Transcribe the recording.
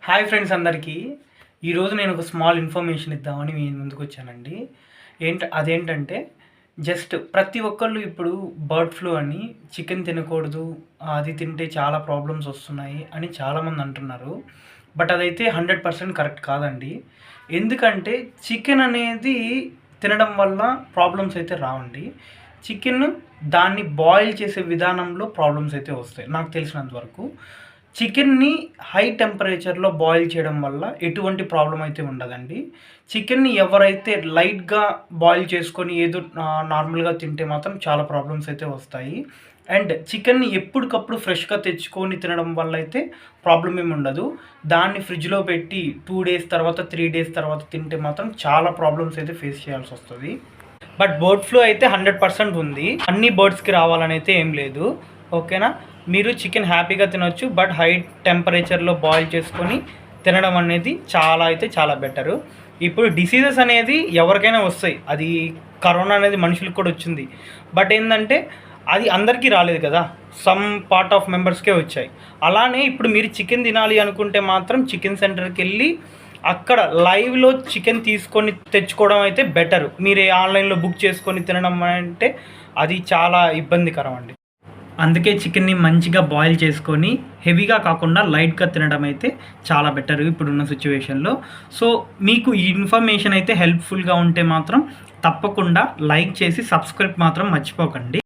Hi friends అందరికీ. ఈరోజు నేను ఒక స్మాల్ ఇన్ఫర్మేషన్ ఇద్దామని మీ ముందుకు వచ్చానండి. అదేంటంటే జస్ట్ ప్రతి ఒక్కళ్ళు ఇప్పుడు బర్డ్ ఫ్లూ అని చికెన్ తినకూడదు, అది తింటే చాలా ప్రాబ్లమ్స్ వస్తున్నాయి అని చాలామంది అంటున్నారు. బట్ అదైతే 100% కరెక్ట్ కాదండి. ఎందుకంటే చికెన్ అనేది తినడం వల్ల ప్రాబ్లమ్స్ అయితే రావండి. చికెన్ దాన్ని బాయిల్ చేసే విధానంలో ప్రాబ్లమ్స్ అయితే వస్తాయి నాకు తెలిసినంత వరకు. చికెన్ని హై టెంపరేచర్‌లో బాయిల్ చేయడం వల్ల ఎటువంటి ప్రాబ్లమ్ అయితే ఉండదండి. చికెన్‌ని ఎవరైతే లైట్‌గా బాయిల్ చేసుకొని ఏదో నార్మల్‌గా తింటే మాత్రం చాలా ప్రాబ్లమ్స్ అయితే వస్తాయి. అండ్ చికెన్‌ని ఎప్పటికప్పుడు ఫ్రెష్‌గా తెచ్చుకొని తినడం వల్ల అయితే ప్రాబ్లమ్ ఏమి ఉండదు. దాన్ని ఫ్రిడ్జ్‌లో పెట్టి 2 డేస్ తర్వాత, 3 డేస్ తర్వాత తింటే మాత్రం చాలా ప్రాబ్లమ్స్ అయితే ఫేస్ చేయాల్సొస్తది. బట్ బర్డ్ ఫ్లూ అయితే 100% ఉంది. అన్ని బర్డ్స్‌కి రావాలని అయితే ఏం లేదు. ఓకేనా? మీరు చికెన్ హ్యాపీగా తినొచ్చు. బట్ హై టెంపరేచర్‌లో బాయిల్ చేసుకొని తినడం అనేది చాలా బెటరు. ఇప్పుడు డిసీజెస్ అనేది ఎవరికైనా వస్తాయి. అది కరోనా అనేది మనుషులకు కూడా వచ్చింది. బట్ ఏందంటే అది అందరికీ రాలేదు కదా! సమ్ పార్ట్ ఆఫ్ మెంబర్స్‌కే వచ్చాయి. అలానే ఇప్పుడు మీరు చికెన్ తినాలి అనుకుంటే మాత్రం చికెన్ సెంటర్‌కెళ్ళి అక్కడ లైవ్‌లో చికెన్ తీసుకొని తెచ్చుకోవడం అయితే బెటరు. మీరు ఆన్‌లైన్‌లో బుక్ చేసుకొని తినడం అంటే అది చాలా ఇబ్బందికరం అండి. అందుకే చికెన్ని మంచిగా బాయిల్ చేసుకొని హెవీగా కాకుండా లైట్‌గా తినడం అయితే చాలా బెటర్ ఇప్పుడున్న సిచ్యువేషన్‌లో. సో, మీకు ఈ ఇన్ఫర్మేషన్ అయితే హెల్ప్‌ఫుల్‌గా ఉంటే మాత్రం తప్పకుండా లైక్ చేసి సబ్స్క్రైబ్ మాత్రం మర్చిపోకండి.